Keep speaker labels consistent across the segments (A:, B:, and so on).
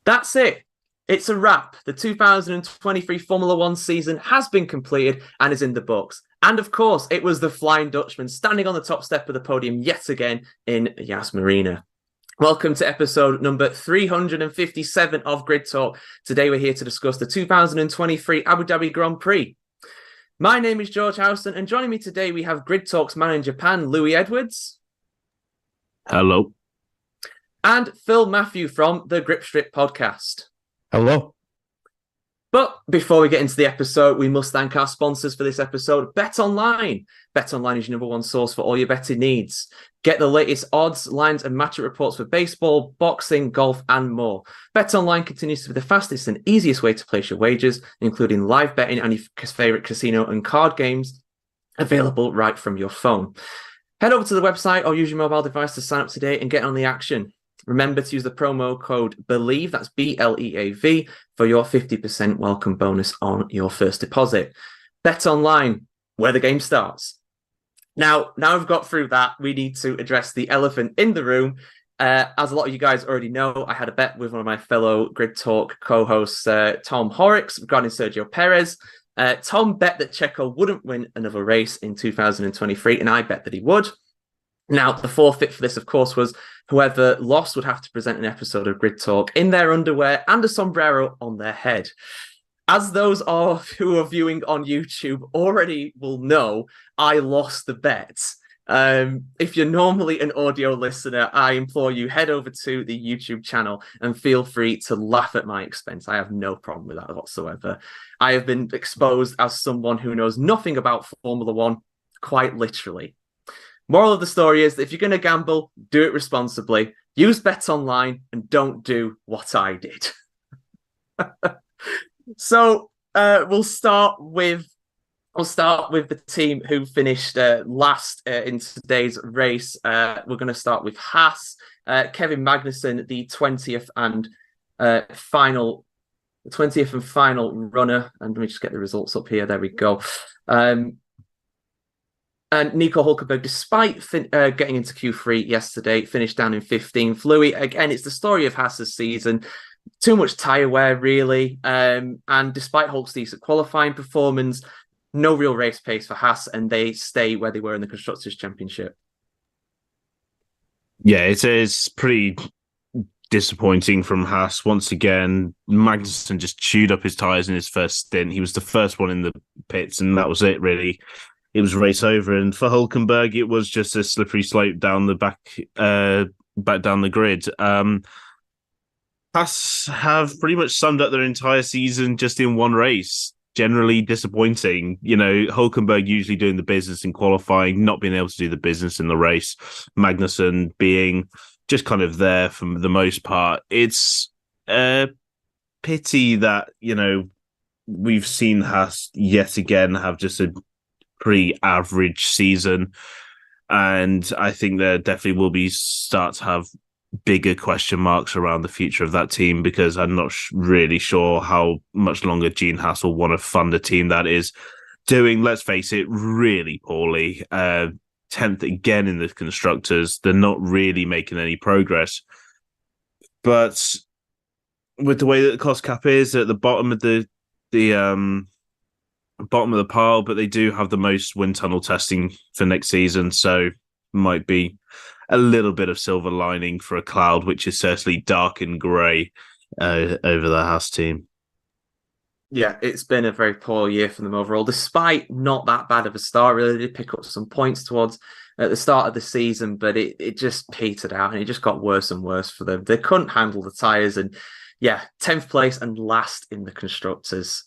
A: That's it. It's a wrap. The 2023 Formula One season has been completed and is in the books. And of course, it was the Flying Dutchman standing on the top step of the podium yet again in Yas Marina. Welcome to episode number 357 of Grid Talk. Today we're here to discuss the 2023 Abu Dhabi Grand Prix. My name is George Howson, and joining me today we have Grid Talk's man in Japan, Louis Edwards.
B: Hello.
A: And Phil Mathew from the Grip Strip podcast.
C: Hello.
A: But before we get into the episode, we must thank our sponsors for this episode, Bet Online. Bet Online is your number one source for all your betting needs. Get the latest odds, lines, and matchup reports for baseball, boxing, golf, and more. Bet Online continues to be the fastest and easiest way to place your wagers, including live betting on your favorite casino and card games, available right from your phone. Head over to the website or use your mobile device to sign up today and get on the action. Remember to use the promo code BELIEVE, that's BLEAV, for your 50% welcome bonus on your first deposit. Bet Online, where the game starts. Now we've got through that, we need to address the elephant in the room. As a lot of you guys already know, I had a bet with one of my fellow Grid Talk co-hosts, Tom Horrocks, regarding Sergio Perez. Tom bet that Checo wouldn't win another race in 2023, and I bet that he would. Now, the forfeit for this, of course, was whoever lost would have to present an episode of Grid Talk in their underwear and a sombrero on their head. As those who are viewing on YouTube already will know, I lost the bet. If you're normally an audio listener, I implore you, head over to the YouTube channel and feel free to laugh at my expense. I have no problem with that whatsoever. I have been exposed as someone who knows nothing about Formula One, quite literally. Moral of the story is that if you're going to gamble, do it responsibly. Use Bet Online and don't do what I did. So we'll start with the team who finished last in today's race. We're going to start with Haas. Kevin Magnussen, the 20th and final runner. And let me just get the results up here. There we go. And Nico Hülkenberg, despite getting into Q3 yesterday, finished down in 15th. Louis, again, it's the story of Haas's season. Too much tyre wear, really. And despite Hulk's decent qualifying performance, no real race pace for Haas, and they stay where they were in the Constructors' Championship.
B: Yeah, it is pretty disappointing from Haas. Once again, Magnussen just chewed up his tyres in his first stint. He was the first one in the pits, and that was it, really. It was race over, and for Hülkenberg, it was just a slippery slope down the back down the grid. Haas have pretty much summed up their entire season just in one race. Generally disappointing. You know, Hülkenberg usually doing the business in qualifying, not being able to do the business in the race. Magnussen being just kind of there for the most part. It's a pity that, you know, we've seen Haas yet again have just a pretty average season, and I think there definitely will start to have bigger question marks around the future of that team, because I'm not really sure how much longer Gene Haas will want to fund a team that is doing, let's face it, really poorly. 10th again in the Constructors. They're not really making any progress, but with the way that the cost cap is at the bottom of the bottom of the pile, but they do have the most wind tunnel testing for next season, so might be a little bit of silver lining for a cloud, which is certainly dark and grey over the Haas team.
A: Yeah, it's been a very poor year for them overall, despite not that bad of a start. Really did pick up some points towards at the start of the season, but it just petered out and it just got worse and worse for them. They couldn't handle the tyres, and yeah, 10th place and last in the Constructors.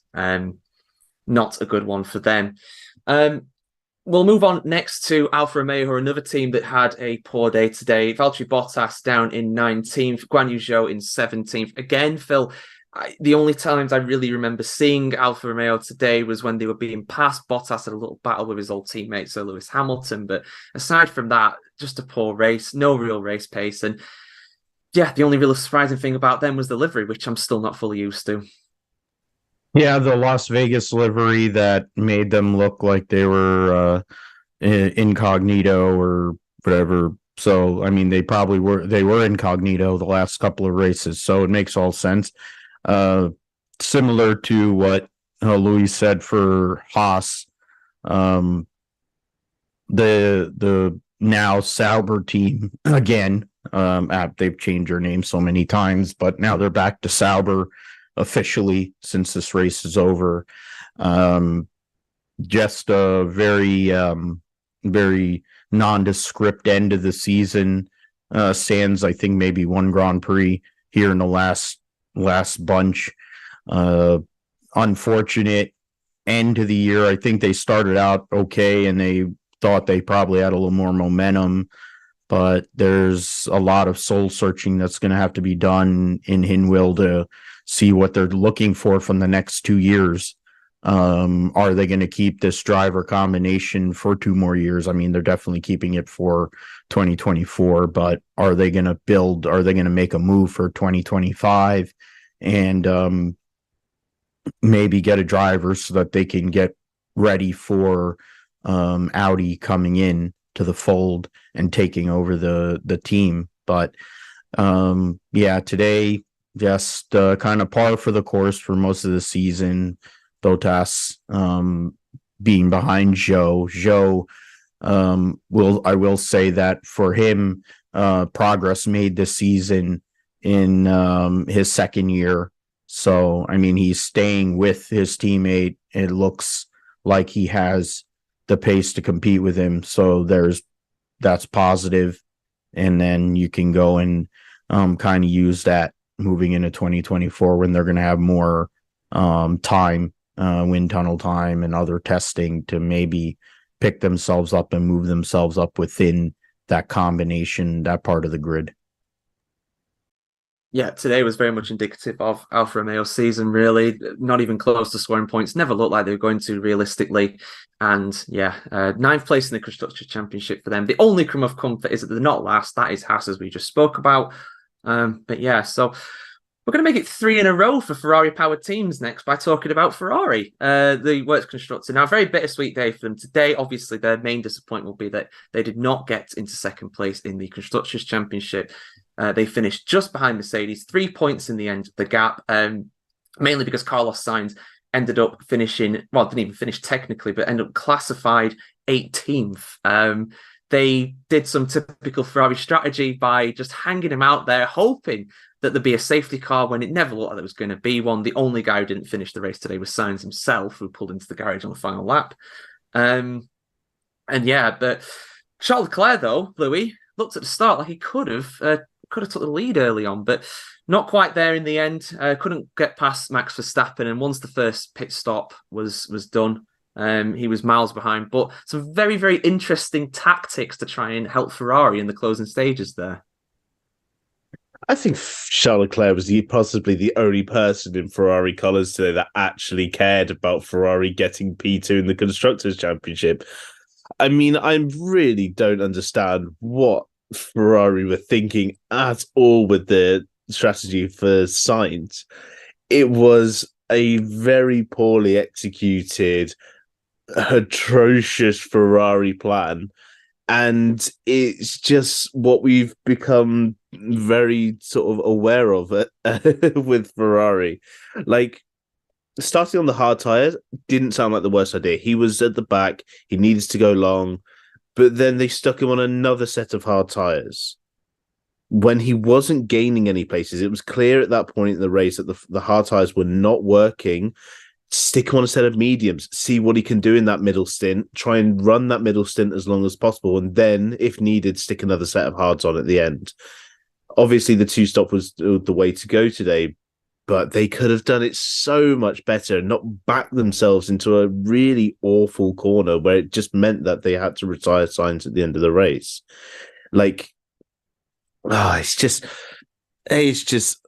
A: Not a good one for them. We'll move on next to Alfa Romeo, who are another team that had a poor day today. Valtteri Bottas down in 19th, Guan Yu Zhou in 17th. Again, Phil, the only times I really remember seeing Alfa Romeo today was when they were being passed. Bottas had a little battle with his old teammate, Sir Lewis Hamilton. But aside from that, just a poor race, no real race pace. And yeah, the only real surprising thing about them was the livery, which I'm still not fully used to.
C: Yeah, the Las Vegas livery that made them look like they were incognito or whatever So, I mean, they were incognito the last couple of races. So it makes all sense. Similar to what Louis said for Haas, the now Sauber team again. They've changed their name so many times, but now they're back to Sauber officially since this race is over. Just a very nondescript end of the season. Sans, I think, maybe one Grand Prix here in the last bunch. Unfortunate end to the year. I think they started out okay, and they thought they probably had a little more momentum, but there's a lot of soul searching that's going to have to be done in Hinwil to see what they're looking for from the next 2 years. Are they going to keep this driver combination for 2 more years? I mean, they're definitely keeping it for 2024, but are they going to make a move for 2025 and maybe get a driver so that they can get ready for Audi coming in to the fold and taking over the team? But today just kind of par for the course for most of the season. Bottas being behind Zhou. I will say that for him, progress made this season in his second year. So, I mean, he's staying with his teammate. It looks like he has the pace to compete with him. So that's positive. And then you can go and kind of use that moving into 2024 when they're going to have more time, wind tunnel time and other testing to maybe pick themselves up and move themselves up within that combination, that part of the grid.
A: Yeah, today was very much indicative of Alfa Romeo's season, really. Not even close to scoring points. Never looked like they were going to realistically. And ninth place in the Constructors' Championship for them. The only crumb of comfort is that they're not last. That is Haas, as we just spoke about. So we're going to make it 3 in a row for Ferrari-powered teams next by talking about Ferrari, the Works Constructor. Now, a very bittersweet day for them today. Obviously, their main disappointment will be that they did not get into second place in the Constructors' Championship. They finished just behind Mercedes, 3 points in the end of the gap, mainly because Carlos Sainz ended up finishing, well, didn't even finish technically, but ended up classified 18th. They did some typical Ferrari strategy by just hanging him out there, hoping that there'd be a safety car when it never looked like there was going to be one. The only guy who didn't finish the race today was Sainz himself, who pulled into the garage on the final lap. But Charles Leclerc, though, Louis, looked at the start like he could have took the lead early on, but not quite there in the end. Couldn't get past Max Verstappen, and once the first pit stop was done, he was miles behind. But some very, very interesting tactics to try and help Ferrari in the closing stages there.
B: I think Charles Leclerc was possibly the only person in Ferrari colours today that actually cared about Ferrari getting P2 in the Constructors' Championship. I mean, I really don't understand what Ferrari were thinking at all with the strategy for Sainz. It was a very poorly executed, atrocious Ferrari plan. And it's just what we've become very sort of aware of with Ferrari. Like, starting on the hard tyres didn't sound like the worst idea. He was at the back. He needs to go long. But then they stuck him on another set of hard tyres. When he wasn't gaining any places, it was clear at that point in the race that the hard tyres were not working. Stick him on a set of mediums, see what he can do in that middle stint, try and run that middle stint as long as possible, and then, if needed, stick another set of hards on at the end. Obviously, the 2-stop was the way to go today, but they could have done it so much better and not back themselves into a really awful corner where it just meant that they had to retire Sainz at the end of the race. It's just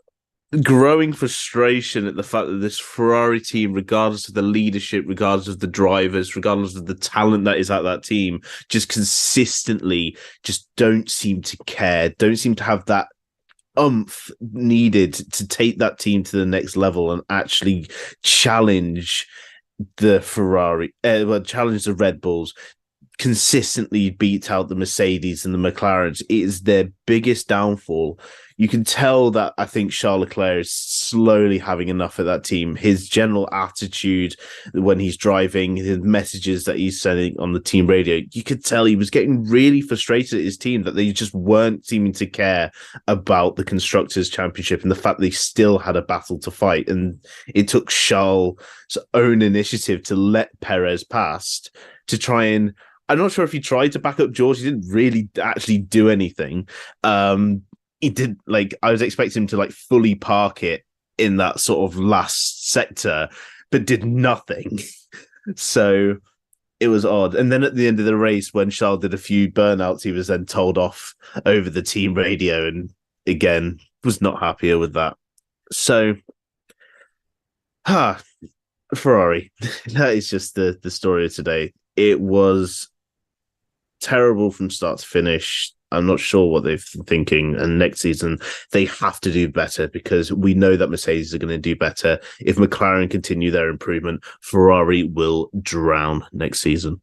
B: growing frustration at the fact that this Ferrari team, regardless of the leadership, regardless of the drivers, regardless of the talent that is at that team, just consistently just don't seem to care, don't seem to have that oomph needed to take that team to the next level and actually challenge the Ferrari, challenge the Red Bulls, consistently beat out the Mercedes and the McLarens. It is their biggest downfall. You can tell that I think Charles Leclerc is slowly having enough of that team. His general attitude when he's driving, the messages that he's sending on the team radio, you could tell he was getting really frustrated at his team, that they just weren't seeming to care about the Constructors' Championship and the fact they still had a battle to fight. And it took Charles' own initiative to let Perez pass, to try and, I'm not sure if he tried to back up George. He didn't really actually do anything. He did, like, I was expecting him to like fully park it in that sort of last sector, but did nothing. So it was odd. And then at the end of the race, when Charles did a few burnouts, he was then told off over the team radio, and again was not happier with that. So, Ferrari. That is just the story of today. It was terrible from start to finish. I'm not sure what they're thinking. And next season, they have to do better, because we know that Mercedes are going to do better. If McLaren continue their improvement, Ferrari will drown next season.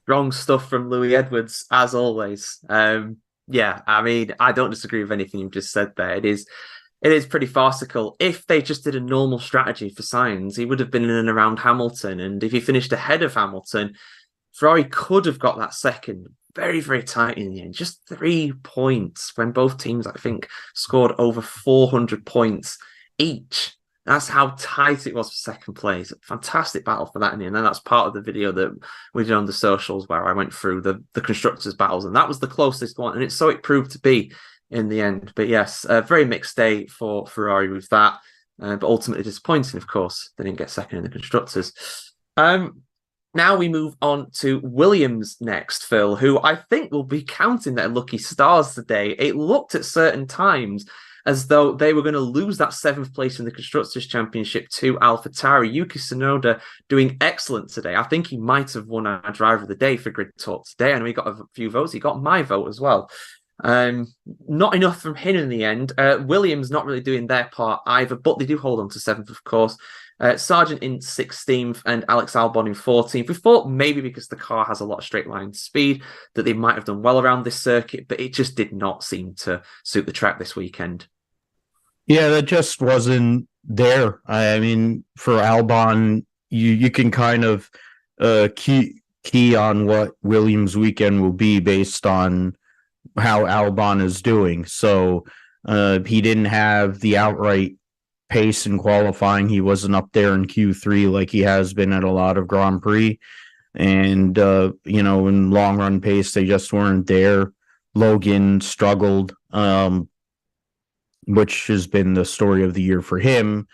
A: Strong stuff from Louis Edwards, as always. Yeah, I mean, I don't disagree with anything you've just said there. It is pretty farcical. If they just did a normal strategy for Sainz, he would have been in and around Hamilton. And if he finished ahead of Hamilton, Ferrari could have got that second. Very, very tight in the end. Just 3 points when both teams, I think, scored over 400 points each. That's how tight it was for second place. Fantastic battle for that in the end. And that's part of the video that we did on the socials, where I went through the constructors' battles. And that was the closest one. And it proved to be in the end. But yes, a very mixed day for Ferrari with that. But ultimately disappointing, of course. They didn't get second in the constructors. Now we move on to Williams next, Phil, who I think will be counting their lucky stars today. It looked at certain times as though they were going to lose that 7th place in the Constructors' Championship to AlphaTauri. Yuki Tsunoda doing excellent today. I think he might have won our Driver of the Day for Grid Talk today. I know he got a few votes. He got my vote as well. Not enough from him in the end. Williams not really doing their part either, but they do hold on to 7th, of course. Sargent in 16th and Alex Albon in 14th. We thought maybe because the car has a lot of straight line speed that they might have done well around this circuit, but it just did not seem to suit the track this weekend.
C: Yeah, that just wasn't there. I mean, for Albon, you can kind of key on what Williams' weekend will be based on how Albon is doing. So he didn't have the outright pace in qualifying. He wasn't up there in Q3 like he has been at a lot of Grand Prix. And, in long run pace, they just weren't there. Logan struggled, which has been the story of the year for him.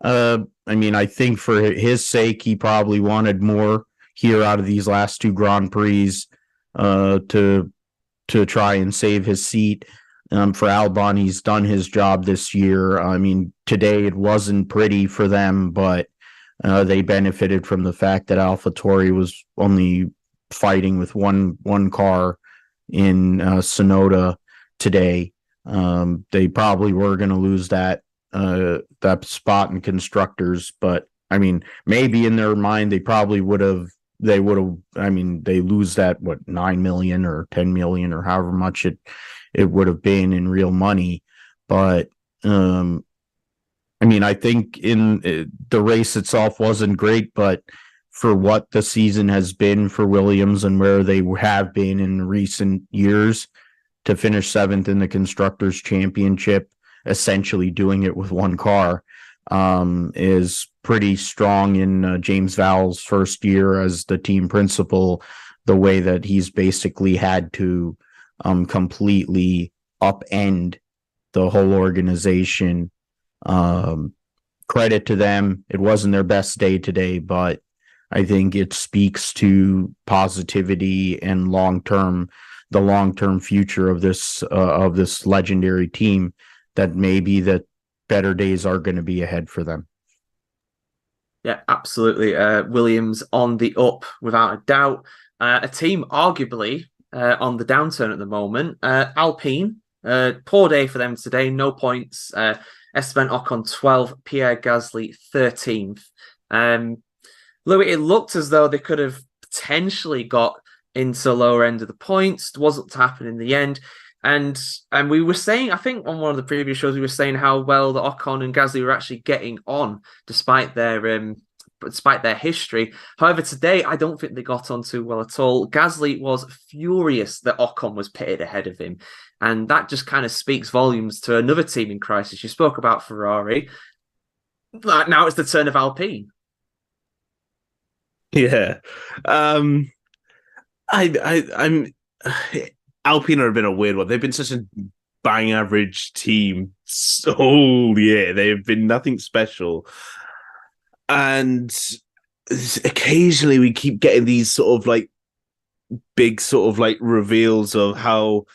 C: I think for his sake, he probably wanted more here out of these last 2 Grand Prix to try and save his seat. For Albon, he's done his job this year. I mean, today it wasn't pretty for them, but they benefited from the fact that AlphaTauri was only fighting with one car in Tsunoda today. They probably were going to lose that spot in constructors, but I mean, maybe in their mind they probably would have. They lose that 9 million or 10 million or however much it would have been in real money. But I think in the race itself wasn't great, but for what the season has been for Williams and where they have been in recent years, to finish 7th in the Constructors' Championship, essentially doing it with one car, is pretty strong in James Vowell's first year as the team principal, the way that he's basically had to completely upend the whole organization. Credit to them. It wasn't their best day today, but I think it speaks to positivity and the long-term future of this legendary team, that maybe the better days are going to be ahead for them.
A: Yeah, absolutely. Williams on the up, without a doubt. A team arguably on the downturn at the moment. Alpine, poor day for them today. No points. Esteban Ocon 12th, Pierre Gasly 13th. Louis, it looked as though they could have potentially got into lower end of the points. Wasn't to happen in the end. And we were saying, I think on one of the previous shows, we were saying how well the Ocon and Gasly were actually getting on despite their history. However, today I don't think they got on too well at all. Gasly was furious that Ocon was pitted ahead of him, and that just kind of speaks volumes to another team in crisis. You spoke about Ferrari. Now it's the turn of Alpine.
B: Yeah, I'm. Alpine have been a weird one. They've been such a bang average team all year. They've been nothing special. And occasionally we keep getting these sort of like big sort of like reveals of how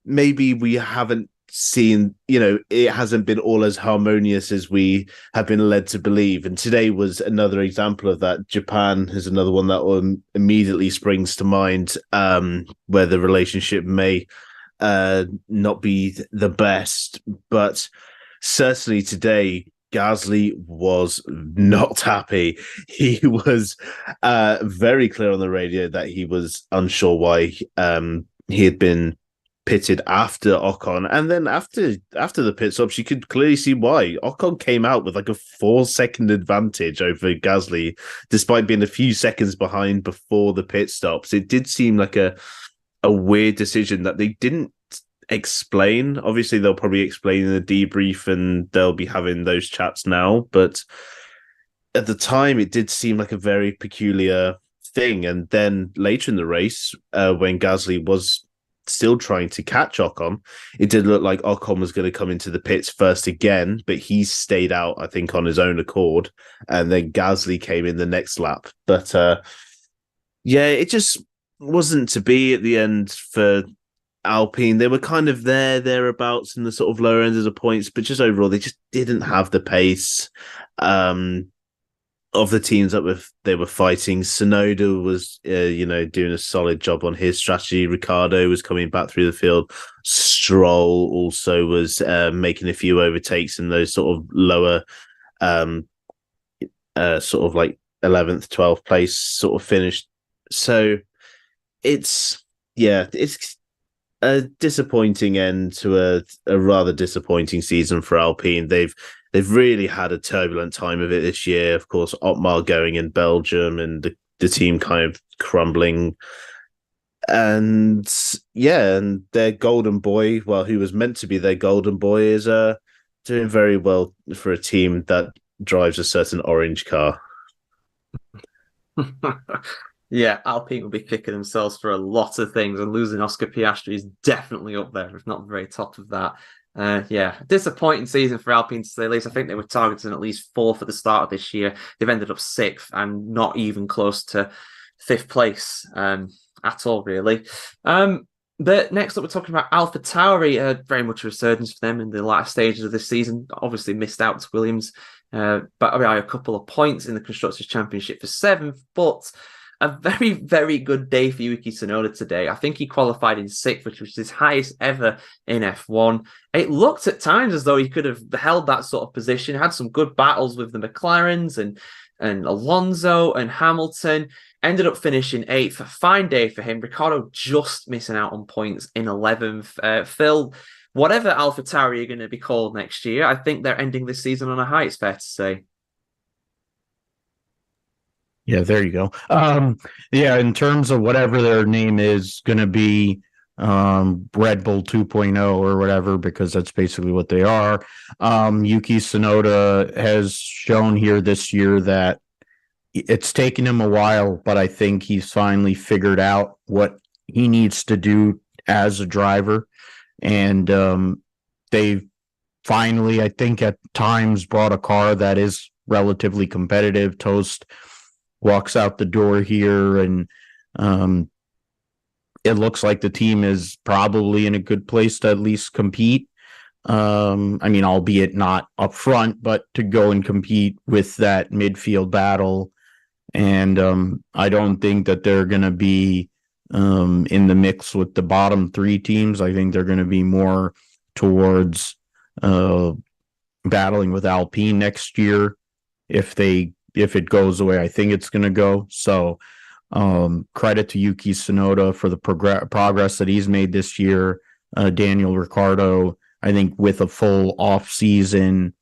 B: maybe we haven't seen, it hasn't been all as harmonious as we have been led to believe. And today was another example of that. Japan is another one that immediately springs to mind, where the relationship may not be the best. But certainly today, Gasly was not happy. He was very clear on the radio that he was unsure why he had been pitted after Ocon, and then after the pit stops, you could clearly see why. Ocon came out with like a 4-second advantage over Gasly, despite being a few seconds behind before the pit stops. It did seem like a weird decision that they didn't explain. Obviously, they'll probably explain in the debrief, and they'll be having those chats now. But at the time, it did seem like a very peculiar thing. And then later in the race, when Gasly was still trying to catch Ocon, it did look like Ocon was going to come into the pits first again, but he stayed out, I think, on his own accord, and then Gasly came in the next lap. But it just wasn't to be at the end for Alpine. They were kind of thereabouts in the sort of lower end of the points, but just overall, they just didn't have the pace of the teams that they were fighting. Tsunoda was, doing a solid job on his strategy. Ricciardo was coming back through the field. Stroll also was making a few overtakes in those sort of lower, sort of like 11th, 12th place sort of finish. So it's a disappointing end to a rather disappointing season for Alpine. They've really had a turbulent time of it this year. Of course, Otmar going in Belgium and the team kind of crumbling. And their golden boy, who was meant to be their golden boy, is doing very well for a team that drives a certain orange car.
A: Yeah, Alpine will be kicking themselves for a lot of things, and losing Oscar Piastri is definitely up there, if not the very top of that. Disappointing season for Alpine, to say the least. I think they were targeting at least 4th at the start of this year. They've ended up 6th and not even close to 5th place at all, really. But next up, we're talking about AlphaTauri. Very much a resurgence for them in the latter stages of this season. Obviously missed out to Williams, but by a couple of points in the Constructors' Championship for 7th. But a very, very good day for Yuki Tsunoda today. I think he qualified in 6th, which was his highest ever in F1. It looked at times as though he could have held that sort of position, had some good battles with the McLarens and Alonso and Hamilton. Ended up finishing 8th. A fine day for him. Ricciardo just missing out on points in 11th. Phil, whatever AlphaTauri are going to be called next year, I think they're ending this season on a high, it's fair to say.
C: Yeah, there you go. In terms of whatever their name is going to be, Red Bull 2.0 or whatever, because that's basically what they are. Yuki Tsunoda has shown here this year that it's taken him a while, but I think he's finally figured out what he needs to do as a driver. And they've finally, I think, at times brought a car that is relatively competitive. Toast walks out the door here, and it looks like the team is probably in a good place to at least compete. Albeit not up front, but to go and compete with that midfield battle. And I don't think that they're going to be in the mix with the bottom 3 teams. I think they're going to be more towards battling with Alpine next year if it goes the way I think it's going to go. So Credit to Yuki Tsunoda for the progress that he's made this year. Daniel Ricciardo, I think, with a full off season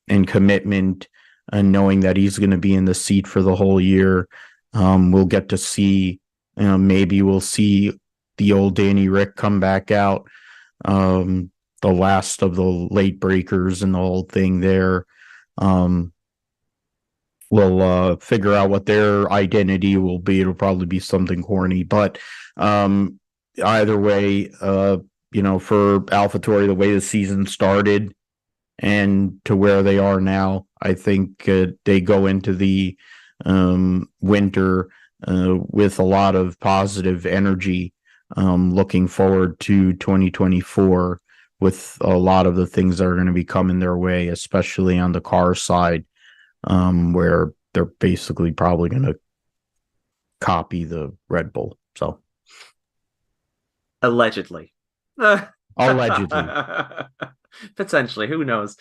C: and commitment, and knowing that he's going to be in the seat for the whole year, we'll get to see. Maybe we'll see the old Danny Rick come back out. The last of the late breakers and the whole thing there. We'll figure out what their identity will be. It'll probably be something corny, but either way, for AlphaTauri, the way the season started and to where they are now, I think they go into the winter with a lot of positive energy, looking forward to 2024 with a lot of the things that are going to be coming their way, especially on the car side, where they're basically probably going to copy the Red Bull. So,
A: allegedly.
C: Allegedly.
A: Potentially, who knows?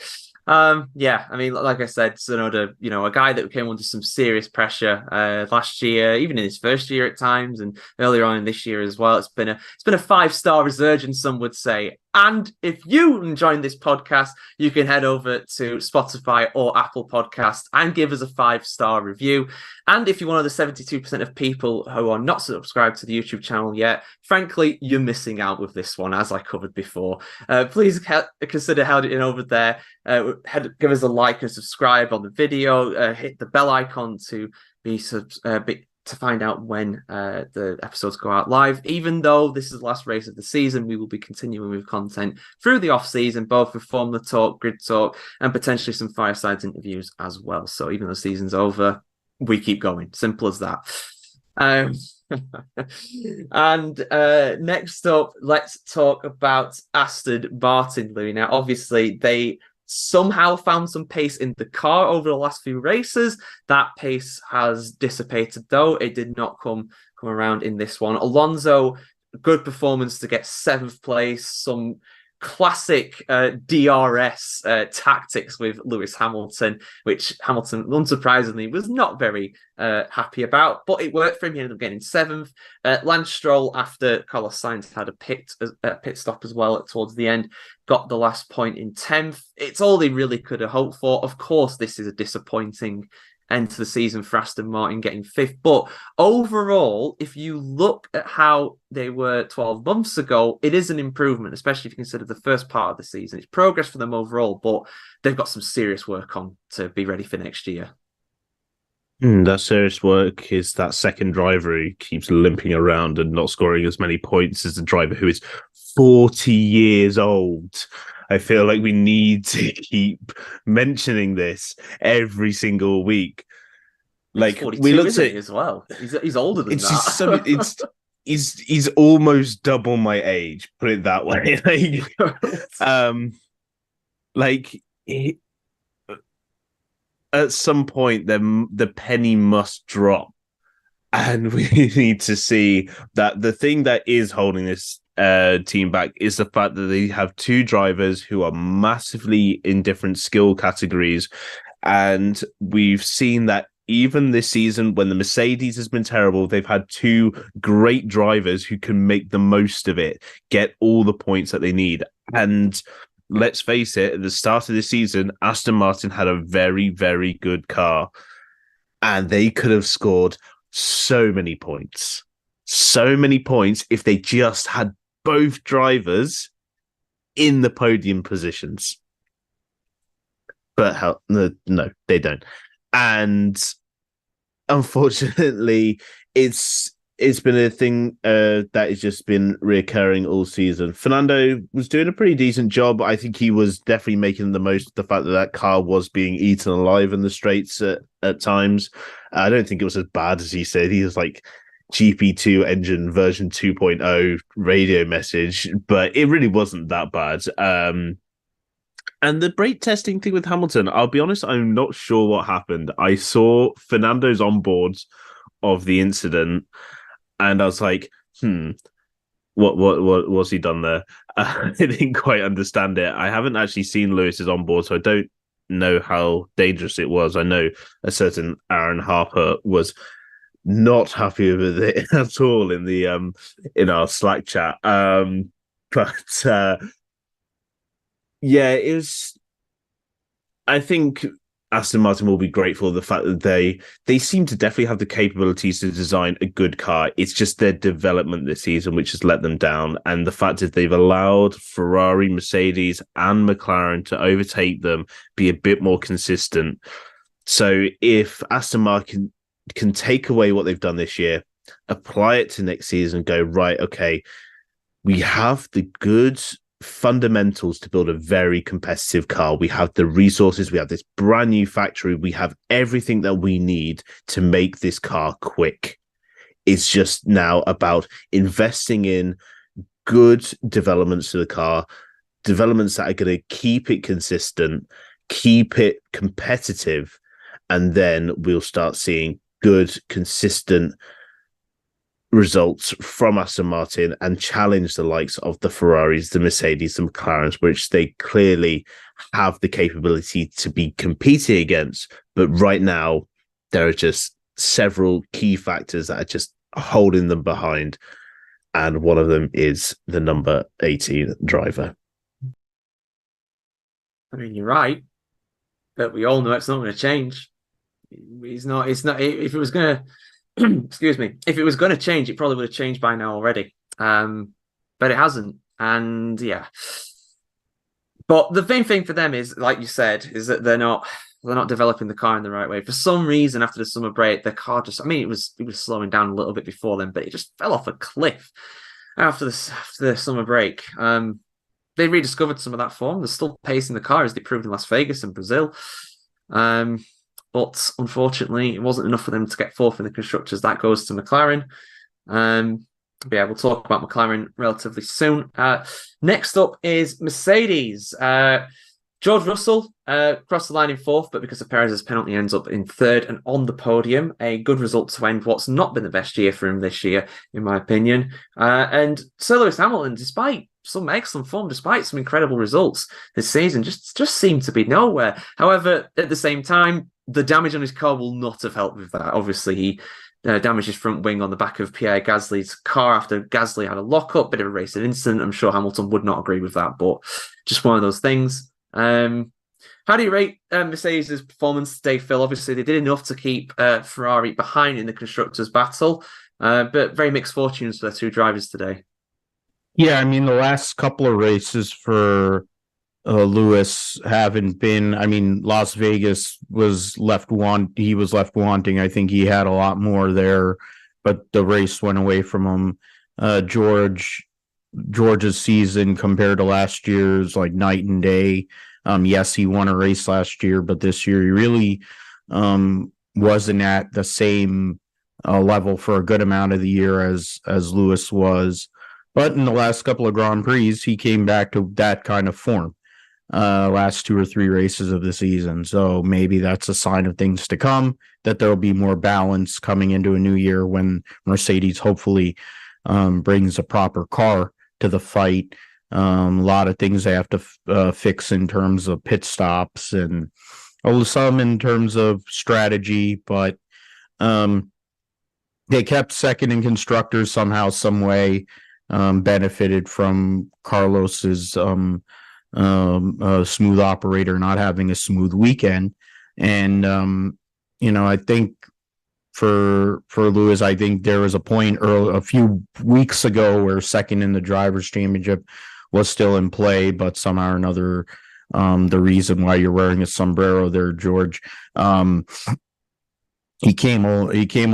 A: Yeah, I mean, like I said, Tsunoda, a guy that came under some serious pressure last year, even in his first year at times, and earlier on in this year as well. It's been a 5-star resurgence, some would say. And if you enjoyed this podcast, you can head over to Spotify or Apple Podcasts and give us a 5-star review. And if you're one of the 72% of people who are not subscribed to the YouTube channel yet, frankly, you're missing out with this one, as I covered before. Please consider heading over there. Give us a like and subscribe on the video. Hit the bell icon to to find out when the episodes go out live. Even though this is the last race of the season, we will be continuing with content through the off-season, both with Formula Talk, Grid Talk, and potentially some Firesides interviews as well. So even though the season's over, we keep going. Simple as that. And next up, let's talk about Aston Martin, Louis. Now, obviously, they somehow found some pace in the car over the last few races. That pace has dissipated, though. It did not come around in this one. Alonso, good performance to get 7th place. Some classic DRS tactics with Lewis Hamilton, which Hamilton, unsurprisingly, was not very happy about, but it worked for him. He ended up getting 7th. Lance Stroll, after Carlos Sainz had a pit stop as well towards the end, got the last point in 10th. It's all they really could have hoped for. Of course, this is a disappointing end to the season for Aston Martin, getting 5th. But overall, if you look at how they were 12 months ago, it is an improvement, especially if you consider the first part of the season. It's progress for them overall, but they've got some serious work on to be ready for next year.
B: That serious work is that second driver who keeps limping around and not scoring as many points as the driver who is 40 years old. I feel like we need to keep mentioning this every single week. Like, we looked at
A: as well. He's older than that.
B: He's almost double my age. Put it that way. At some point, the penny must drop, and we need to see that the thing that is holding this team back is the fact that they have 2 drivers who are massively in different skill categories, and we've seen that even this season when the Mercedes has been terrible, they've had 2 great drivers who can make the most of it, get all the points that they need. And let's face it, at the start of the season, Aston Martin had a very, very good car, and they could have scored so many points if they just had both drivers in the podium positions. But no, they don't. And unfortunately, it's been a thing that has just been reoccurring all season. Fernando was doing a pretty decent job. I think he was definitely making the most of the fact that car was being eaten alive in the straights at times. I don't think it was as bad as he said. He was like GP2 engine version 2.0 radio message, but it really wasn't that bad. And the brake testing thing with Hamilton, I'll be honest, I'm not sure what happened. I saw Fernando's onboards of the incident, and I was like, what's he done there? I didn't quite understand it. I haven't actually seen Lewis's onboard, so I don't know how dangerous it was. I know a certain Aaron Harper was not happy with it at all in the in our Slack chat. But yeah, it was. I think Aston Martin will be grateful for the fact that they seem to definitely have the capabilities to design a good car. It's just their development this season which has let them down, and the fact that they've allowed Ferrari, Mercedes, and McLaren to overtake them, be a bit more consistent. So if Aston Martin can take away what they've done this year, apply it to next season, and go, right, okay, we have the good fundamentals to build a very competitive car. We have the resources, we have this brand new factory, we have everything that we need to make this car quick. It's just now about investing in good developments to the car, developments that are going to keep it consistent, keep it competitive, and then we'll start seeing good, consistent results from Aston Martin and challenge the likes of the Ferraris, the Mercedes, the McLarens, which they clearly have the capability to be competing against. But right now, there are just several key factors that are just holding them behind. And one of them is the number 18 driver.
A: I mean, you're right, but we all know it's not going to change. It's not. If it was going to, excuse me, if it was going to change, it probably would have changed by now already. But it hasn't. And yeah. But the main thing for them is, like you said, is that they're not developing the car in the right way. For some reason, after the summer break, the car just, I mean, it was slowing down a little bit before then, but it just fell off a cliff after the summer break. They rediscovered some of that form. They're still pacing the car, as they proved in Las Vegas and Brazil. But unfortunately, it wasn't enough for them to get fourth in the constructors. That goes to McLaren. Yeah, we'll talk about McLaren relatively soon. Next up is Mercedes. George Russell crossed the line in fourth, but because of Perez's penalty, ends up in third and on the podium. A good result to end what's not been the best year for him this year, in my opinion. And Sir Lewis Hamilton, despite some excellent form, despite some incredible results this season, just seemed to be nowhere. However, at the same time, the damage on his car will not have helped with that. Obviously, he damaged his front wing on the back of Pierre Gasly's car after Gasly had a lockup, bit of a racing incident. I'm sure Hamilton would not agree with that, but just one of those things. How do you rate Mercedes' performance today, Phil? Obviously, they did enough to keep Ferrari behind in the constructors' battle, but very mixed fortunes for their two drivers today.
C: Yeah, I mean, the last couple of races for Lewis haven't been. I mean, Las Vegas was left wanting. I think he had a lot more there, but the race went away from him. George's season compared to last year's like night and day. Yes, he won a race last year, but this year he really wasn't at the same level for a good amount of the year as Lewis was. But in the last couple of Grand Prix, he came back to that kind of form. Last 2 or 3 races of the season. So maybe that's a sign of things to come, that there'll be more balance coming into a new year when Mercedes hopefully brings a proper car to the fight. A lot of things they have to fix in terms of pit stops and some in terms of strategy, but they kept second in constructors somehow, some way, benefited from Carlos's smooth operator not having a smooth weekend. And I think for Lewis, I think there was a point a few weeks ago where second in the drivers' championship was still in play, but somehow or another, the reason why you're wearing a sombrero there, George, he came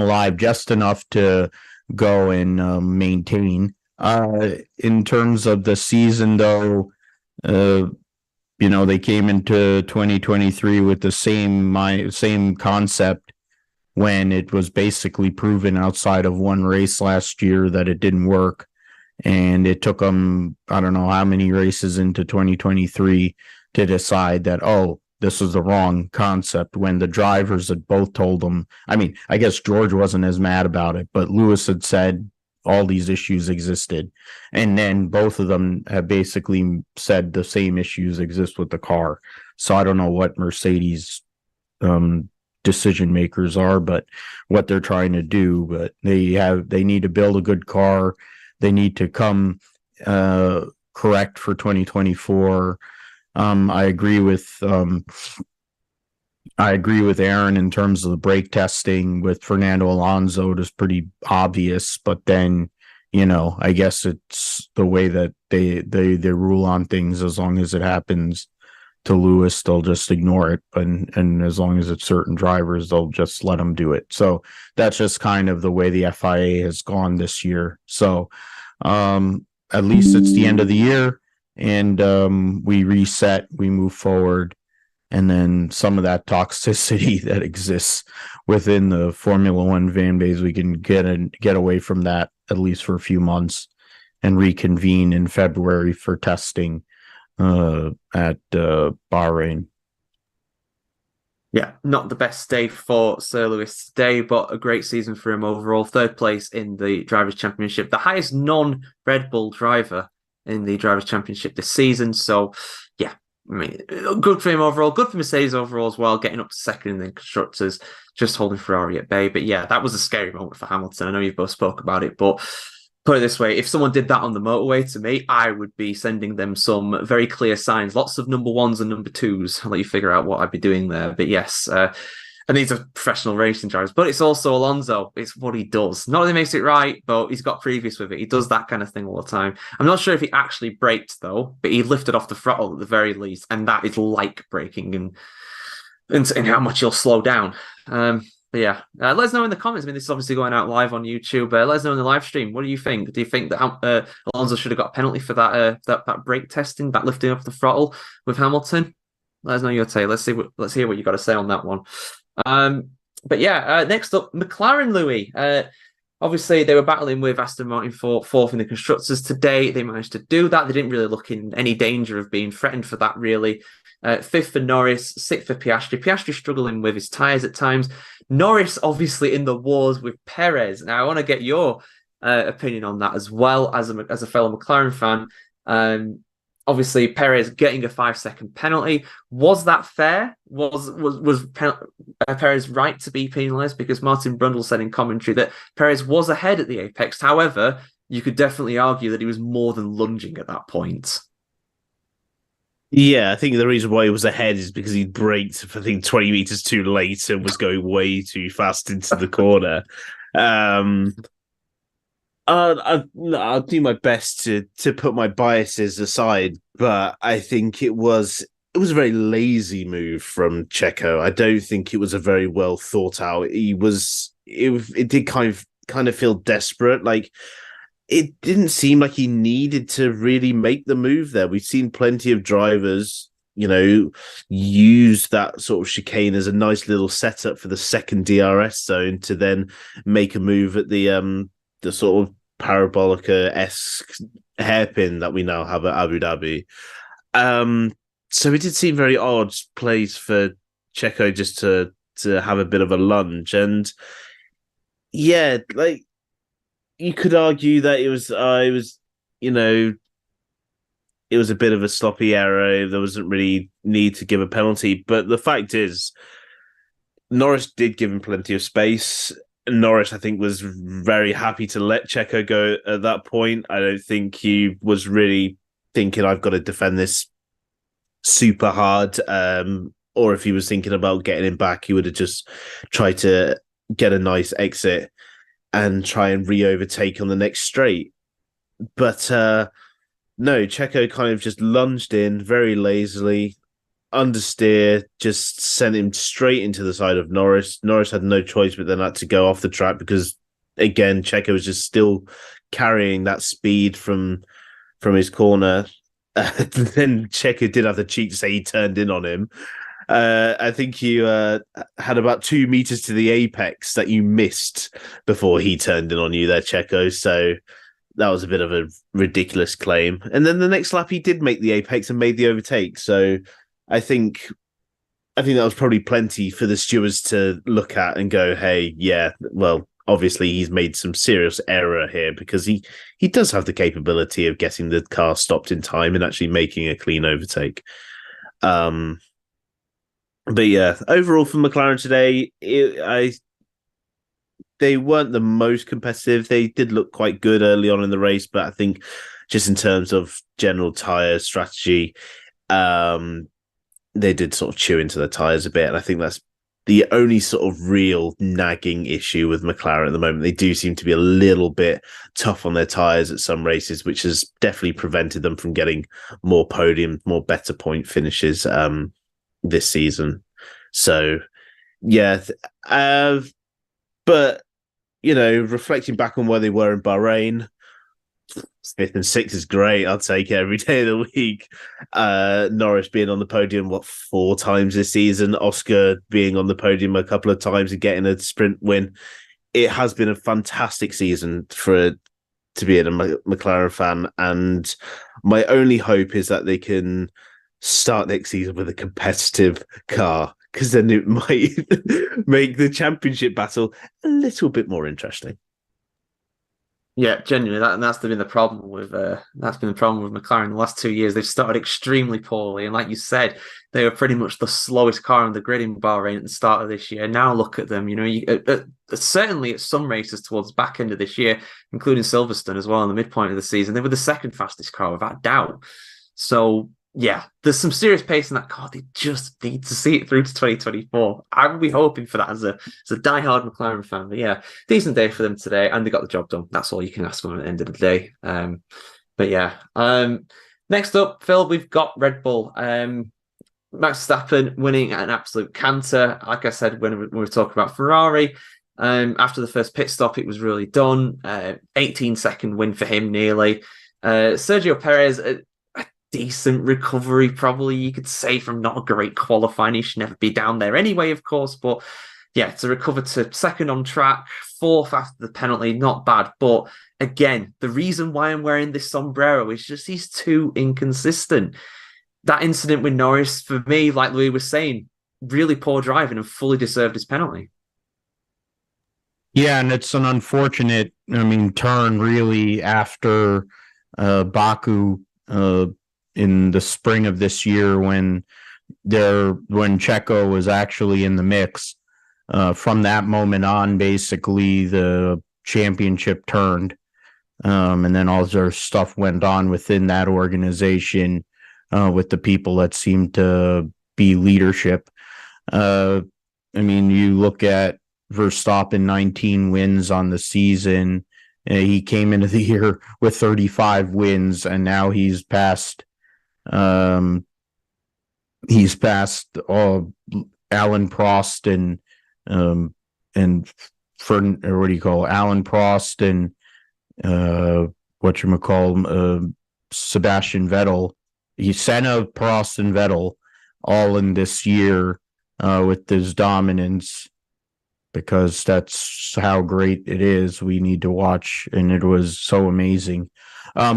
C: alive just enough to go and maintain. In terms of the season, though, they came into 2023 with the same concept, when it was basically proven outside of one race last year that it didn't work. And it took them, I don't know how many races into 2023 to decide that, this is the wrong concept, when the drivers had both told them. I mean, I guess George wasn't as mad about it, but Lewis had said all these issues existed. And then both of them have basically said the same issues exist with the car. So I don't know what Mercedes decision makers are, but what they're trying to do. But they need to build a good car. They need to come correct for 2024. I agree with Aaron in terms of the brake testing with Fernando Alonso. It is pretty obvious, but then, I guess it's the way that they rule on things. As long as it happens to Lewis, they'll just ignore it. And as long as it's certain drivers, they'll just let them do it. So that's just kind of the way the FIA has gone this year. So at least it's the end of the year, and we reset, we move forward. And then some of that toxicity that exists within the Formula One fan base, we can get away from that, at least for a few months, and reconvene in February for testing at Bahrain.
A: Yeah, not the best day for Sir Lewis today, but a great season for him overall. Third place in the Drivers' Championship, the highest non-Red Bull driver in the Drivers' Championship this season. So, yeah, I mean, good for him overall. Good for Mercedes overall as well, getting up to second in the constructors, just holding Ferrari at bay. But yeah, that was a scary moment for Hamilton. I know you've both spoke about it, but put it this way, if someone did that on the motorway to me, I would be sending them some very clear signs, lots of number ones and number twos. I'll let you figure out what I'd be doing there. But yes, and these are professional racing drivers, but it's also Alonso. It's what he does. Not that he makes it right, but he's got previous with it. He does that kind of thing all the time. I'm not sure if he actually braked, though, but he lifted off the throttle at the very least, and that is like braking and how much he'll slow down. But yeah, let us know in the comments. I mean, this is obviously going out live on YouTube. Let us know in the live stream. What do you think? Do you think that Alonso should have got a penalty for that brake testing, that lifting off the throttle with Hamilton? Let us know your take. Let's hear what you got to say on that one. But yeah, next up, McLaren, Louis. Obviously, they were battling with Aston Martin for fourth in the constructors today. They managed to do that. They didn't really look in any danger of being threatened for that, really. Fifth for Norris, sixth for Piastri. Piastri struggling with his tyres at times. Norris, obviously, in the wars with Perez. Now, I want to get your opinion on that as well as a fellow McLaren fan. Obviously, Perez getting a 5-second penalty. Was that fair? Was Perez right to be penalised? Because Martin Brundle said in commentary that Perez was ahead at the apex. However, you could definitely argue that he was more than lunging at that point.
B: Yeah, I think the reason why he was ahead is because he braked, I think, 20 meters too late and was going way too fast into the corner. I'll do my best to put my biases aside, but I think it was a very lazy move from Checo. I don't think it was a very well thought out. It did kind of feel desperate. Like, it didn't seem like he needed to really make the move there. We've seen plenty of drivers, use that sort of chicane as a nice little setup for the second DRS zone to then make a move at the sort of Parabolica-esque hairpin that we now have at Abu Dhabi. So it did seem very odd place for Checo just to have a bit of a lunge. And yeah, like, you could argue that it was a bit of a sloppy error. There wasn't really need to give a penalty. But the fact is, Norris did give him plenty of space. Norris, I think, was very happy to let Checo go at that point. I don't think he was really thinking, I've got to defend this super hard. Or if he was thinking about getting him back, he would have just tried to get a nice exit and try and re-overtake on the next straight. But no, Checo kind of just lunged in very lazily, understeer, just sent him straight into the side of Norris. Norris had no choice but then had to go off the track because, again, Checo was just still carrying that speed from his corner. Then Checo did have the cheek to say he turned in on him. I think you had about 2 meters to the apex that you missed before he turned in on you there, Checo. So that was a bit of a ridiculous claim. And then the next lap, he did make the apex and made the overtake. So I think that was probably plenty for the stewards to look at and go, hey, yeah, well, obviously he's made some serious error here because he does have the capability of getting the car stopped in time and actually making a clean overtake. But yeah, overall for McLaren today, they weren't the most competitive. They did look quite good early on in the race, but I think just in terms of general tyre strategy, they did sort of chew into the tyres a bit. And I think that's the only sort of real nagging issue with McLaren at the moment. They do seem to be a little bit tough on their tyres at some races, which has definitely prevented them from getting more podium, more better point finishes this season. So, yeah. But, reflecting back on where they were in Bahrain, 5th and 6th is great. I'll take it every day of the week. Norris being on the podium, 4 times this season? Oscar being on the podium a couple of times and getting a sprint win. It has been a fantastic season to be a McLaren fan. And my only hope is that they can start next season with a competitive car, because then it might make the championship battle a little bit more interesting.
A: Yeah, genuinely, that's been the problem with McLaren the last 2 years. They've started extremely poorly, and like you said, they were pretty much the slowest car on the grid in Bahrain at the start of this year. Now look at them, certainly at some races towards the back end of this year, including Silverstone as well in the midpoint of the season, they were the second fastest car without doubt. So yeah, there's some serious pace in that car. They just need to see it through to 2024. I would be hoping for that as a diehard McLaren fan. But yeah, decent day for them today, and they got the job done. That's all you can ask for at the end of the day. But yeah, next up, Phil, we've got Red Bull. Max Verstappen winning at an absolute canter. Like I said, when we were talking about Ferrari, after the first pit stop, it was really done. 18-second win for him, nearly. Sergio Perez, decent recovery, probably you could say, from not a great qualifying. He should never be down there anyway, of course. But yeah, to recover to second on track, 4th after the penalty, not bad. But again, the reason why I'm wearing this sombrero is just he's too inconsistent. That incident with Norris, for me, like Louis was saying, really poor driving and fully deserved his penalty.
C: Yeah, and it's an unfortunate, turn really after Baku in the spring of this year when Checo was actually in the mix. From that moment on, basically the championship turned, and then all their stuff went on within that organization with the people that seemed to be leadership. You look at Verstappen, 19 wins on the season. He came into the year with 35 wins, and now he's passed Alan Prost and Alan Prost and Sebastian Vettel. Senna, Prost, and Vettel all in this year with this dominance, because that's how great it is. We need to watch, and it was so amazing. There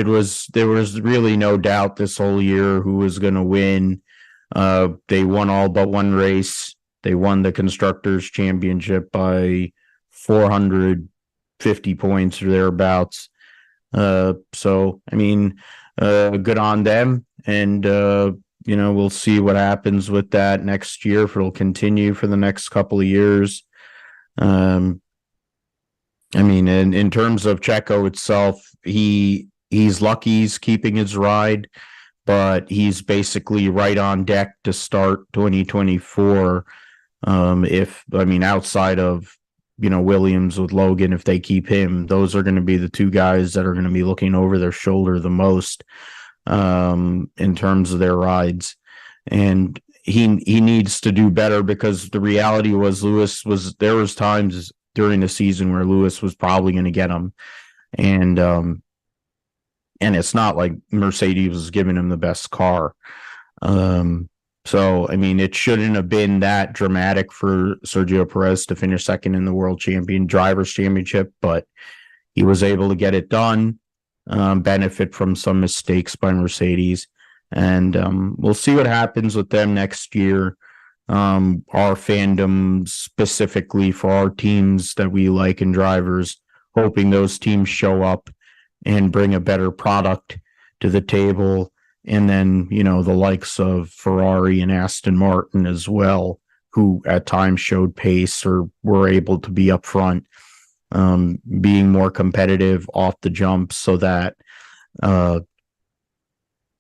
C: was really no doubt this whole year who was going to win. They won all but one race. They won the Constructors' Championship by 450 points or thereabouts. Good on them. And, we'll see what happens with that next year, if it'll continue for the next couple of years. In terms of Checo itself, he's lucky he's keeping his ride, but he's basically right on deck to start 2024. Outside of, Williams with Logan, if they keep him, those are going to be the two guys that are going to be looking over their shoulder the most in terms of their rides. And he needs to do better, because the reality was there was times during the season where Lewis was probably going to get him. And it's not like Mercedes was giving him the best car. It shouldn't have been that dramatic for Sergio Perez to finish second in the World Drivers' Championship, but he was able to get it done, benefit from some mistakes by Mercedes. And we'll see what happens with them next year. Our fandom, specifically for our teams that we like and drivers, hoping those teams show up and bring a better product to the table And then, the likes of Ferrari and Aston Martin as well, who at times showed pace or were able to be up front, being more competitive off the jump so that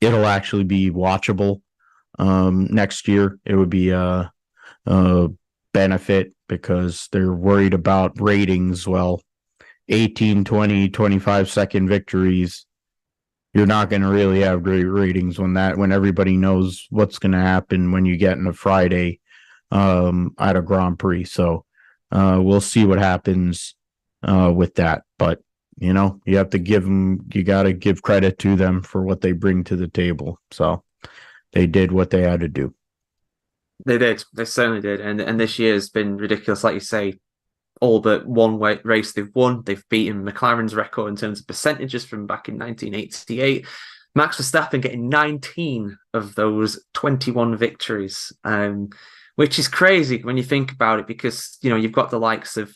C: it'll actually be watchable next year. It would be a benefit because they're worried about ratings. Well, 18, 20, 25-second victories, you're not going to really have great ratings when everybody knows what's going to happen when you get in a Friday at a Grand Prix. So we'll see what happens with that. But, you have to you got to give credit to them for what they bring to the table. So they did what they had to do.
A: They did. They certainly did. And this year has been ridiculous. Like you say, all but one race they've won. They've beaten McLaren's record in terms of percentages from back in 1988. Max Verstappen getting 19 of those 21 victories, which is crazy when you think about it, because, you've got the likes of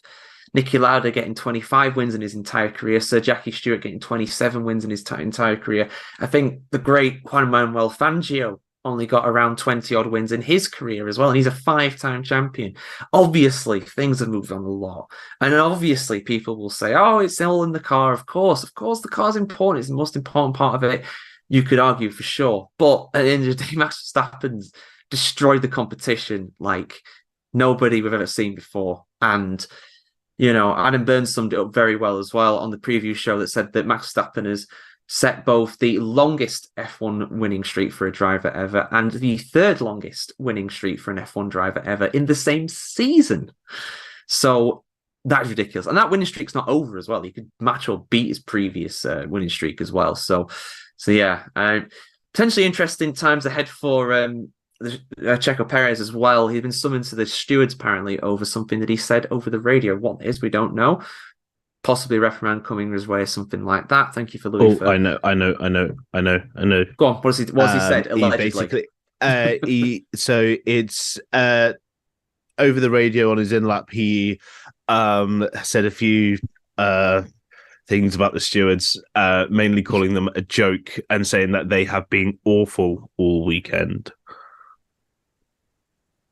A: Niki Lauda getting 25 wins in his entire career, Sir Jackie Stewart getting 27 wins in his entire career. I think the great Juan Manuel Fangio only got around 20 odd wins in his career as well, and he's a 5-time champion. Obviously, things have moved on a lot, and obviously people will say, oh, it's all in the car. Of course, the car's important. It's the most important part of it. You could argue for sure, but at the end of the day, Max Verstappen's destroyed the competition like nobody we've ever seen before. And Adam Burns summed it up very well as well on the preview show, that said that Max Verstappen has set both the longest F1 winning streak for a driver ever and the third longest winning streak for an F1 driver ever in the same season. So that's ridiculous. And that winning streak's not over as well. He could match or beat his previous winning streak as well. So yeah, potentially interesting times ahead for Checo Perez as well. He's been summoned to the stewards apparently over something that he said over the radio. What it is, we don't know. Possibly a reprimand coming his way, something like that. Thank you for Louis.
B: I know.
A: Go on. What has he said? Allegedly.
B: So it's over the radio on his in-lap. He said a few things about the stewards, mainly calling them a joke and saying that they have been awful all weekend.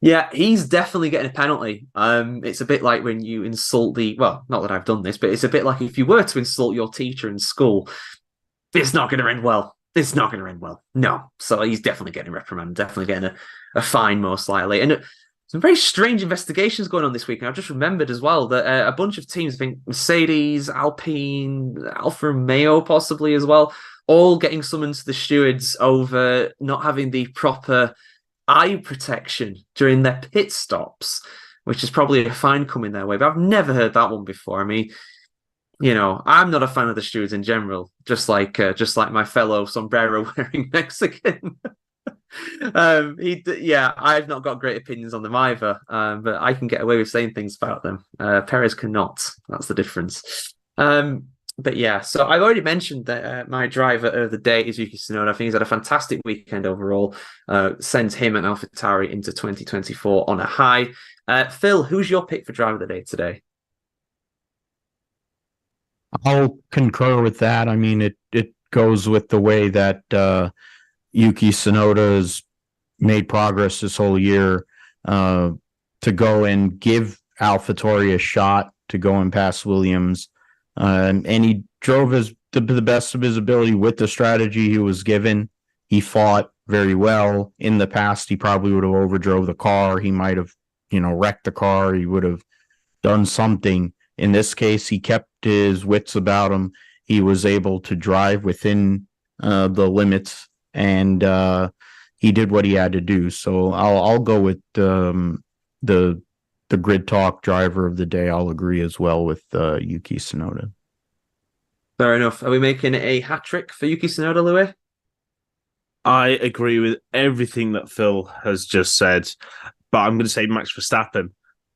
A: Yeah, he's definitely getting a penalty. It's a bit like when you insult not that I've done this, but it's a bit like if you were to insult your teacher in school, it's not going to end well. It's not going to end well. No. So he's definitely getting a reprimand, definitely getting a fine most likely. And some very strange investigations going on this week. And I've just remembered as well that a bunch of teams, I think Mercedes, Alpine, Alfa Romeo possibly as well, all getting summoned to the stewards over not having the proper eye protection during their pit stops, which is probably a fine coming their way. But I've never heard that one before. I mean, I'm not a fan of the stewards in general, just like my fellow sombrero-wearing Mexican. I've not got great opinions on them either, but I can get away with saying things about them. Perez cannot. That's the difference. But yeah, so I've already mentioned that my driver of the day is Yuki Tsunoda. I think he's had a fantastic weekend overall. Sends him and AlphaTauri into 2024 on a high. Phil, who's your pick for driver of the day today?
C: I'll concur with that. I mean, it goes with the way that Yuki Tsunoda has made progress this whole year to go and give AlphaTauri a shot to go and pass Williams. And he drove the best of his ability with the strategy he was given. He fought very well. In the past, he probably would have overdrove the car. He might have, wrecked the car. He would have done something. In this case, he kept his wits about him. He was able to drive within the limits, and he did what he had to do. So I'll go with the Grid Talk driver of the day. I'll agree as well with Yuki Tsunoda.
A: Fair enough. Are we making a hat trick for Yuki Tsunoda, Louis?
B: I agree with everything that Phil has just said, but I'm going to say Max Verstappen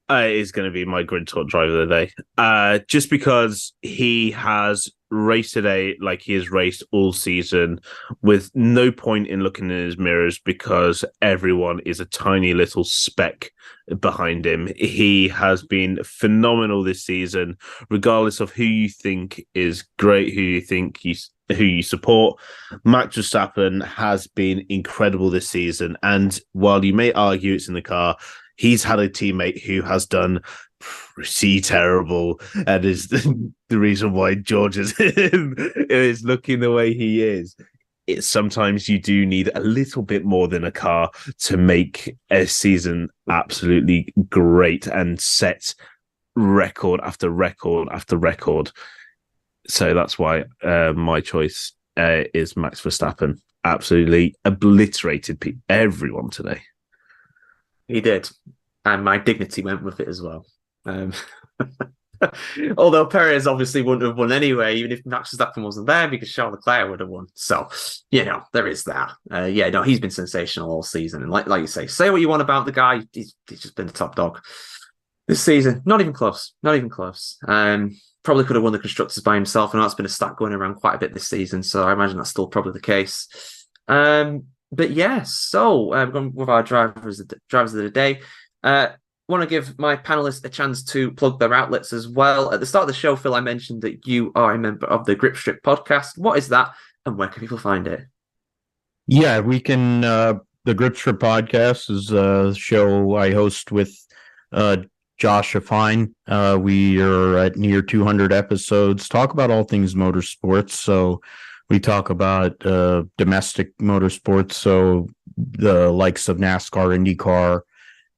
B: is going to be my Grid Talk driver of the day. Just because he has raced today like he has raced all season with no point in looking in his mirrors because everyone is a tiny little speck behind him. He has been phenomenal this season, regardless of who you think is great, who you think who you support. Max Verstappen has been incredible this season. And while you may argue it's in the car, he's had a teammate who has done pretty terrible and is the reason why George is looking the way he is. It's sometimes you do need a little bit more than a car to make a season absolutely great and set record after record after record. So that's why my choice is Max Verstappen. Absolutely obliterated everyone today.
A: He did. And my dignity went with it as well. Although Perez obviously wouldn't have won anyway, even if Max Verstappen wasn't there, because Charles Leclerc would have won. So, there is that. He's been sensational all season. And like you say what you want about the guy, he's just been the top dog this season. Not even close. Probably could have won the Constructors by himself. I know it's been a stat going around quite a bit this season, so I imagine that's still probably the case. But yeah, so we're going with our drivers of the day. Want to give my panelists a chance to plug their outlets as well. At the start of the show, Phil, I mentioned that you are a member of the Grip Strip podcast. What is that, and where can people find it?
C: Yeah, we can. The Grip Strip podcast is a show I host with Josh Afine. We are at near 200 episodes, talk about all things motorsports. So we talk about domestic motorsports, so the likes of NASCAR, IndyCar,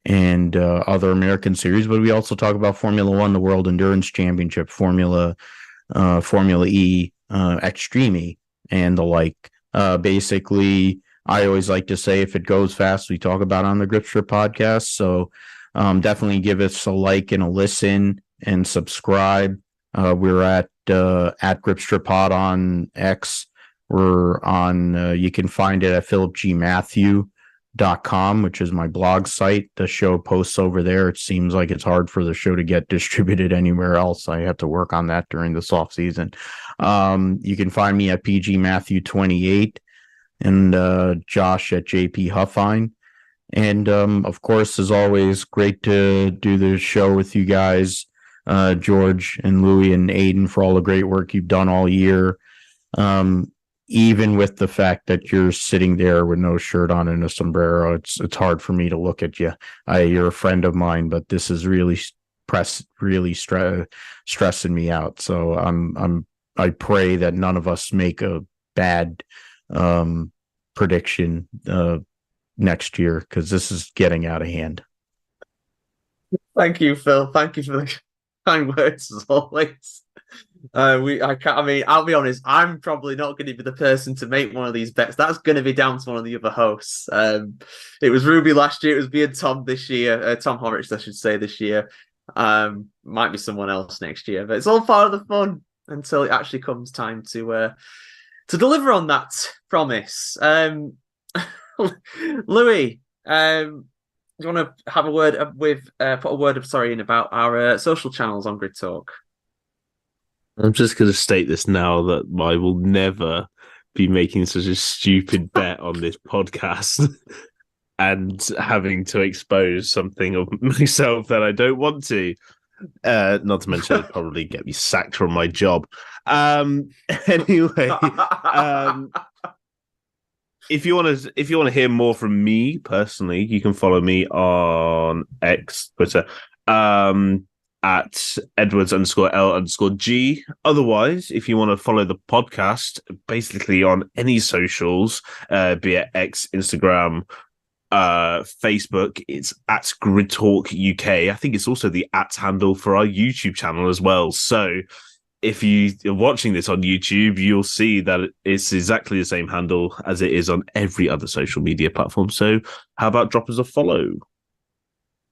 C: and other American series. But we also talk about Formula One, the World Endurance Championship, Formula E, Extreme E, and the like. Basically, I always like to say, if it goes fast, we talk about it on the Grip Strip podcast. So definitely give us a like and a listen and subscribe. We're at Grip Strip Pod on X. We're on, you can find it at philipgmatthew.com, which is my blog site. The show posts over there. It seems like it's hard for the show to get distributed anywhere else. I have to work on that during this off season. You can find me at pgmatthew28 and Josh at JP Huffine. And of course, as always, great to do the show with you guys, George and Louie and Aiden, for all the great work you've done all year. Even with the fact that you're sitting there with no shirt on and a sombrero, it's hard for me to look at you. You're a friend of mine, but this is really stressing me out. So I pray that none of us make a bad prediction next year, because this is getting out of hand.
A: Thank you, Phil. Thank you for the kind words as always. I'll be honest, I'm probably not going to be the person to make one of these bets. That's going to be down to one of the other hosts. It was Ruby last year. It was me and Tom this year. Tom Horrocks, I should say, this year. Might be someone else next year, but it's all part of the fun until it actually comes time to deliver on that promise. Louis, do you want to have a word in about our social channels on Grid Talk?
B: I'm just going to state this now, that I will never be making such a stupid bet on this podcast and having to expose something of myself that I don't want to. Not to mention it'd probably get me sacked from my job. Anyway, if you want to hear more from me personally, you can follow me on X, Twitter, at Edwards_L_G. Otherwise, if you want to follow the podcast, basically on any socials, be it X, Instagram, Facebook, it's at Grid Talk UK. I think it's also the @ handle for our YouTube channel as well. So if you are watching this on YouTube, you'll see that it's exactly the same handle as it is on every other social media platform. So how about drop us a follow?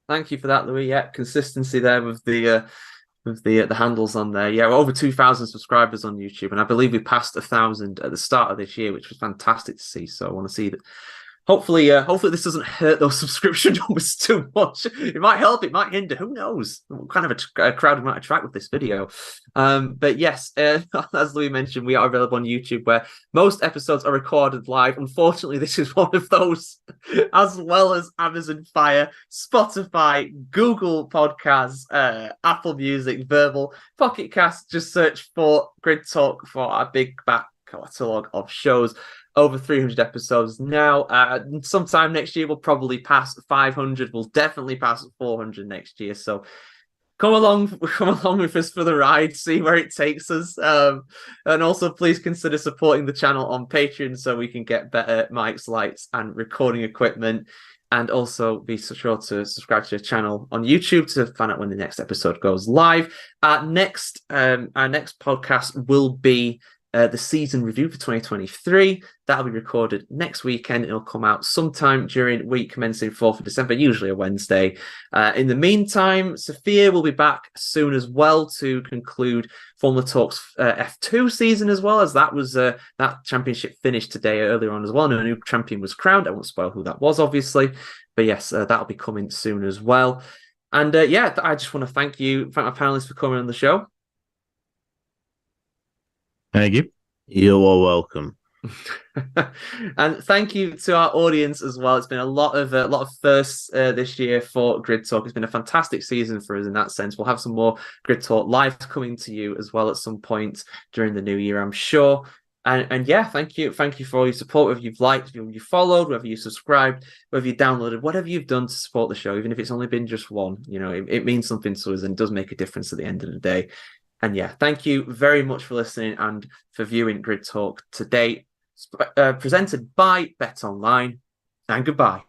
A: Thank you for that, Louis. Yeah, consistency there with the handles on there. Yeah, we're over 2,000 subscribers on YouTube, and I believe we passed 1,000 at the start of this year, which was fantastic to see. So I want to see that. Hopefully this doesn't hurt those subscription numbers too much. It might help, it might hinder. Who knows? What kind of a crowd we might attract with this video. But yes, as Louis mentioned, we are available on YouTube, where most episodes are recorded live. Unfortunately, this is one of those, as well as Amazon Fire, Spotify, Google Podcasts, Apple Music, Verbal, Pocket Cast. Just search for Grid Talk for our big catalogue of shows. Over 300 episodes now. Sometime next year, we'll probably pass 500. We'll definitely pass 400 next year. So come along with us for the ride, see where it takes us. And also, please consider supporting the channel on Patreon so we can get better mics, lights, and recording equipment. And also be sure to subscribe to the channel on YouTube to find out when the next episode goes live. Our next podcast will be the season review for 2023. That'll be recorded next weekend. It'll come out sometime during week commencing 4th of December, usually a Wednesday. In the meantime, Sophia will be back soon as well to conclude Formula Talk's F2 season, as well as that was that championship finished today earlier on as well. No new champion was crowned. I won't spoil who that was, obviously, but yes, that'll be coming soon as well. And I just want to thank my panelists for coming on the show.
C: Thank you.
B: You are welcome.
A: And thank you to our audience as well. It's been a lot of firsts this year for Grid Talk. It's been a fantastic season for us in that sense. We'll have some more Grid Talk live coming to you as well at some point during the new year, I'm sure. And yeah, thank you for all your support. Whether you've liked, whether you followed, whether you subscribed, whether you downloaded, whatever you've done to support the show, even if it's only been just one, it means something to us and does make a difference at the end of the day. And yeah, thank you very much for listening and for viewing Grid Talk today, presented by Bet Online, and goodbye.